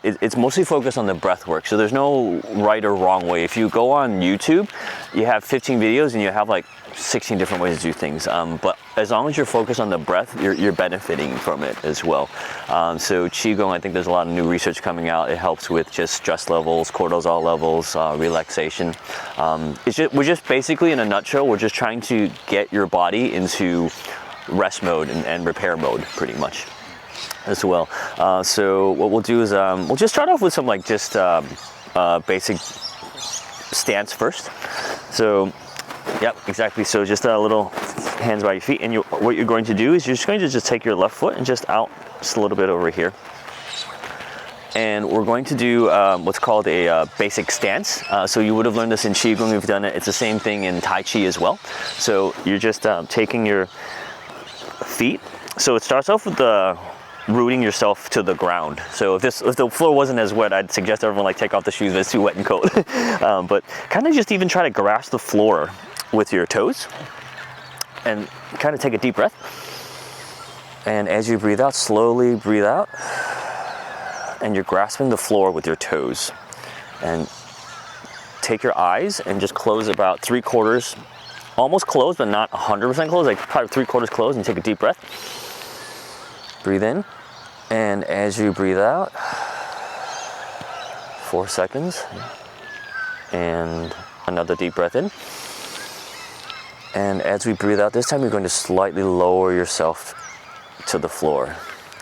It's mostly focused on the breath work. So there's no right or wrong way. If you go on YouTube, you have 15 videos and you have like 16 different ways to do things. But as long as you're focused on the breath, you're benefiting from it as well. So Qigong, I think there's a lot of new research coming out. It helps with just stress levels, cortisol levels, relaxation. We're just basically, in a nutshell, we're just trying to get your body into rest mode and repair mode, pretty much, as well. So what we'll do is we'll just start off with some like just basic stance first. So yep, exactly. So just a little hands by your feet, and what you're going to do is you're just going to just take your left foot and just out just a little bit over here. And we're going to do what's called a basic stance. So you would have learned this in Qigong, you've done it. It's the same thing in Tai Chi as well. So you're just taking your feet. So it starts off with the rooting yourself to the ground. So if the floor wasn't as wet, I'd suggest everyone like take off the shoes if it's too wet and cold. But kind of just even try to grasp the floor with your toes and kind of take a deep breath. And as you breathe out, slowly breathe out. And you're grasping the floor with your toes. And take your eyes and just close about 3/4, almost closed, but not 100% closed, like probably 3/4 closed, and take a deep breath. Breathe in. And as you breathe out, 4 seconds. And another deep breath in. And as we breathe out, this time you're going to slightly lower yourself to the floor.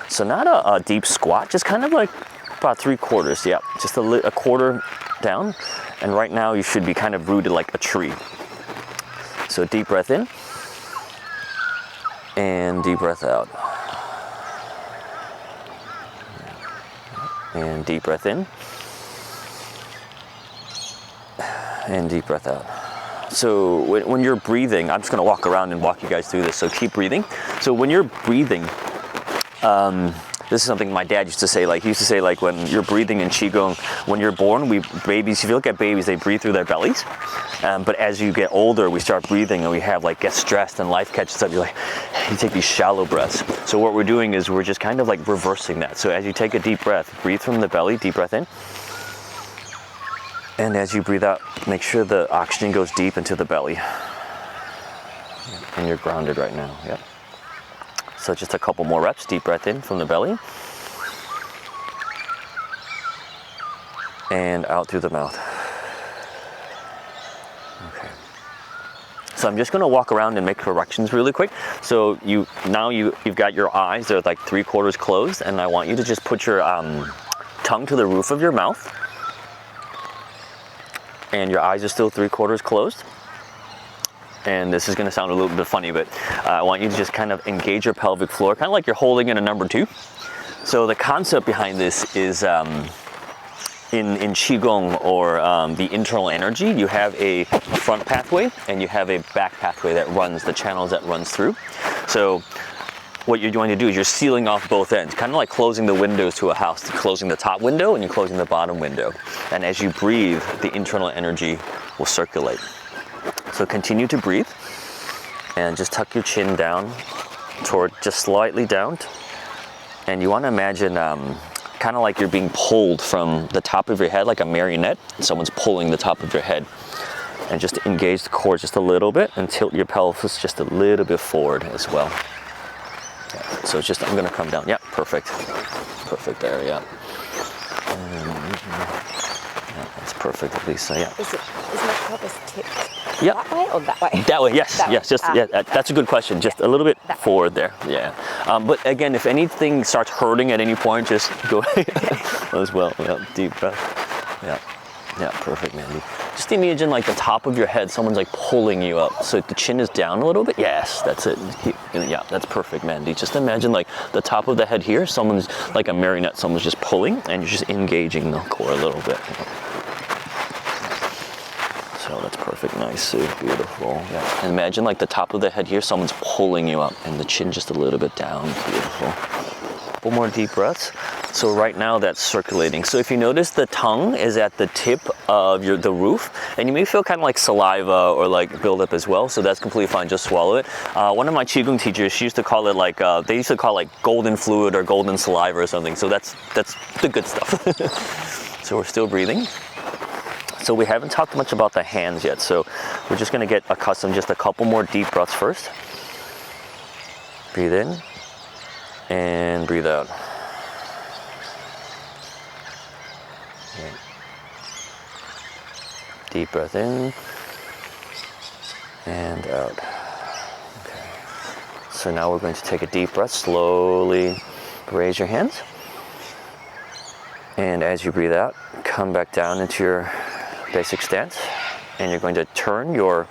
So not a deep squat, just kind of like about 3/4, yeah, just a quarter down. And right now you should be kind of rooted like a tree. So deep breath in and deep breath out. And deep breath in and deep breath out. So when you're breathing, I'm just going to walk around and walk you guys through this, so keep breathing. So when you're breathing, this is something my dad used to say, like he used to say, like when you're breathing in Qigong, when you're born, babies, if you look at babies, they breathe through their bellies. But as you get older, we start breathing and we get stressed and life catches up. You take these shallow breaths. So what we're doing is we're just kind of like reversing that. So as you take a deep breath, breathe from the belly, deep breath in. And as you breathe out, make sure the oxygen goes deep into the belly. And you're grounded right now, yep. So just a couple more reps, deep breath in from the belly. And out through the mouth. Okay. So I'm just gonna walk around and make corrections really quick. So you've got your eyes, they're like 3/4 closed, and I want you to just put your tongue to the roof of your mouth. And your eyes are still 3/4 closed. And this is going to sound a little bit funny, but I want you to just kind of engage your pelvic floor, kind of like you're holding in a number 2. So the concept behind this is in Qigong, or the internal energy, you have a front pathway and you have a back pathway that runs, the channels that runs through. So what you're going to do is you're sealing off both ends, kind of like closing the windows to a house. You're closing the top window and you're closing the bottom window. And as you breathe, the internal energy will circulate. So continue to breathe and just tuck your chin down toward, just slightly down. And you want to imagine kind of like you're being pulled from the top of your head, like a marionette. Someone's pulling the top of your head. And just engage the core just a little bit and tilt your pelvis just a little bit forward as well. Yeah. So it's just, I'm going to come down. Yeah, perfect. Perfect there, yeah. That's perfect, at least. So yeah. Is my pelvis tipped that way or that way? That way, yes, that yes. way. Just that's a good question. Just a little bit forward there. Yeah. But again, if anything starts hurting at any point, just go as well. Yeah, deep breath. Yeah. Yeah, perfect, Mandy. Just imagine like the top of your head, someone's like pulling you up. So the chin is down a little bit. Yes, that's it. Yeah, that's perfect, Mandy. Just imagine like the top of the head here, someone's like a marionette, someone's just pulling and you're just engaging the core a little bit. So that's perfect, nice, so beautiful. Yeah. And imagine like the top of the head here, someone's pulling you up and the chin just a little bit down, beautiful. couple more deep breaths. So right now that's circulating. So if you notice, the tongue is at the tip of the roof, and you may feel kind of like saliva or like buildup as well. So that's completely fine. Just swallow it. One of my Qigong teachers, she used to call it like they used to call it like golden fluid or golden saliva or something. So that's the good stuff. So we're still breathing. So we haven't talked much about the hands yet. So we're just going to get accustomed. Just a couple more deep breaths first. Breathe in and breathe out. Deep breath in and out. Okay. So now we're going to take a deep breath. Slowly raise your hands. And as you breathe out, come back down into your basic stance. And you're going to turn your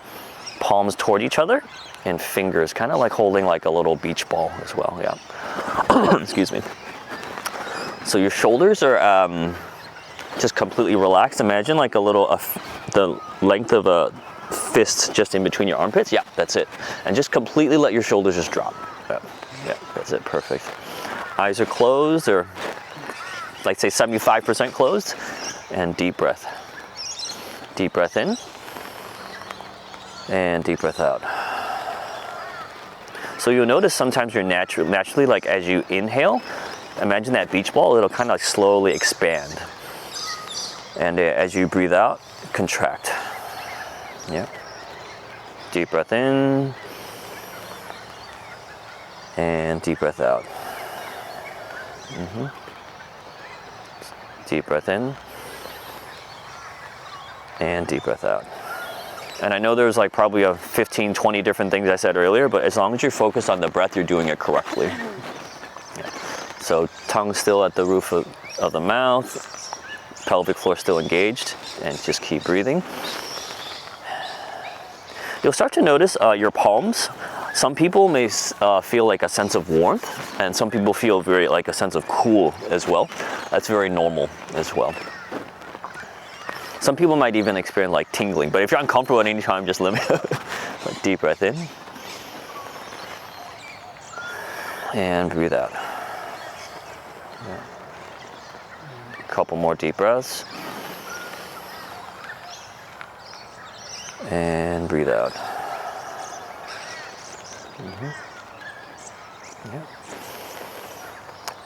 palms toward each other and fingers, kind of like holding like a little beach ball as well. Yeah. Excuse me. So your shoulders are just completely relaxed. Imagine like a little, the length of a fist just in between your armpits. Yeah, that's it. And just completely let your shoulders just drop. Yeah, that's it. Perfect. Eyes are closed, or like say 75% closed. And deep breath. Deep breath in. And deep breath out. So you'll notice sometimes you're naturally, like as you inhale, imagine that beach ball, it'll kind of like slowly expand. And as you breathe out, contract. Yeah. Deep breath in. And deep breath out. Deep breath in. And deep breath out. And I know there's like probably 15, 20 different things I said earlier, but as long as you're focused on the breath, you're doing it correctly. Yeah. So tongue still at the roof of the mouth. Pelvic floor still engaged, and just keep breathing. You'll start to notice your palms. Some people may feel like a sense of warmth, and some people feel very like a sense of cool as well. That's very normal as well. Some people might even experience like tingling, but if you're uncomfortable at any time, just let me like deep breath in and breathe out. Yeah. Couple more deep breaths and breathe out. Yeah.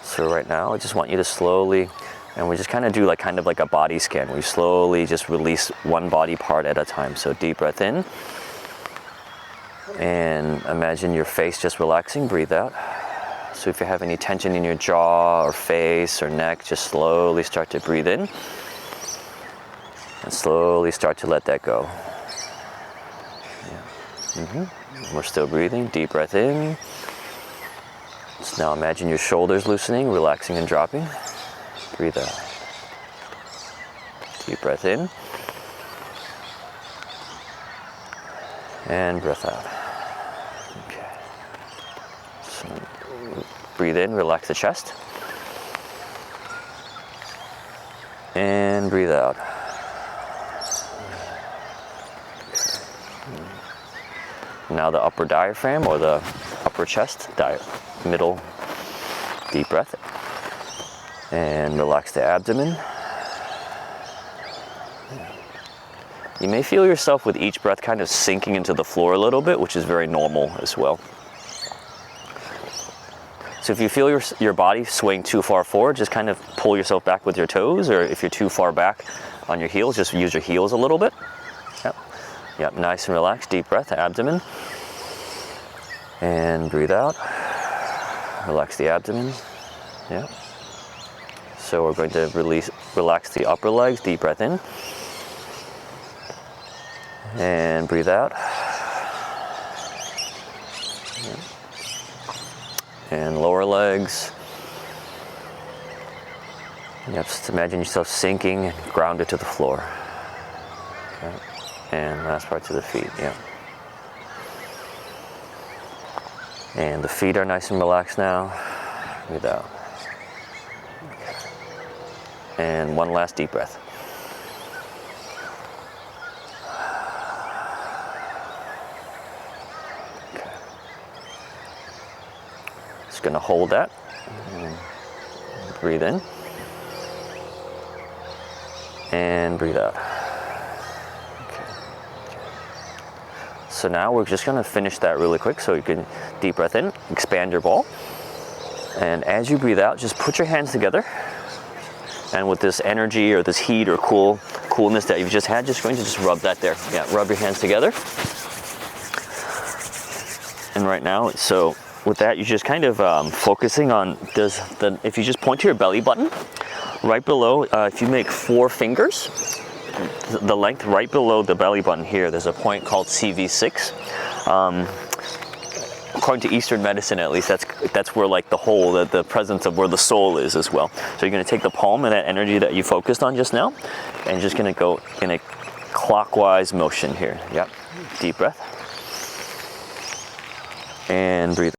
So right now I just want you to slowly, and we just kind of do like kind of like a body scan. We slowly just release one body part at a time. So deep breath in and imagine your face just relaxing. Breathe out. So if you have any tension in your jaw or face or neck, just slowly start to breathe in and slowly start to let that go. Yeah. We're still breathing. Deep breath in. So now imagine your shoulders loosening, relaxing and dropping. Breathe out. Deep breath in and breath out. Okay. So breathe in, relax the chest. And breathe out. Now the upper diaphragm or the upper chest, middle deep breath. And relax the abdomen. You may feel yourself with each breath kind of sinking into the floor a little bit, which is very normal as well. So if you feel your body swaying too far forward, just kind of pull yourself back with your toes, or if you're too far back on your heels, just use your heels a little bit. Yep, nice and relaxed. Deep breath, abdomen. And breathe out. Relax the abdomen. Yeah. So we're going to relax the upper legs. Deep breath in. And breathe out. Yeah. And lower legs. Yep, just imagine yourself sinking and grounded to the floor. Okay. And last part to the feet, yeah. And the feet are nice and relaxed now. Breathe out. Okay. And one last deep breath. Okay. Just gonna hold that Breathe in. And breathe out. Okay. So now we're just gonna finish that really quick. So you can deep breath in, expand your ball. And as you breathe out, just put your hands together. And with this energy or this heat or coolness that you've just had, just going to just rub that there. Yeah, rub your hands together. And right now, so with that, you're just kind of focusing on if you just point to your belly button, right below, if you make 4 fingers, the length right below the belly button here, there's a point called CV6. According to Eastern medicine, at least, that's where like the presence of where the soul is as well. So you're gonna take the palm and that energy that you focused on just now, and just gonna go in a clockwise motion here. Yep, deep breath. And breathe.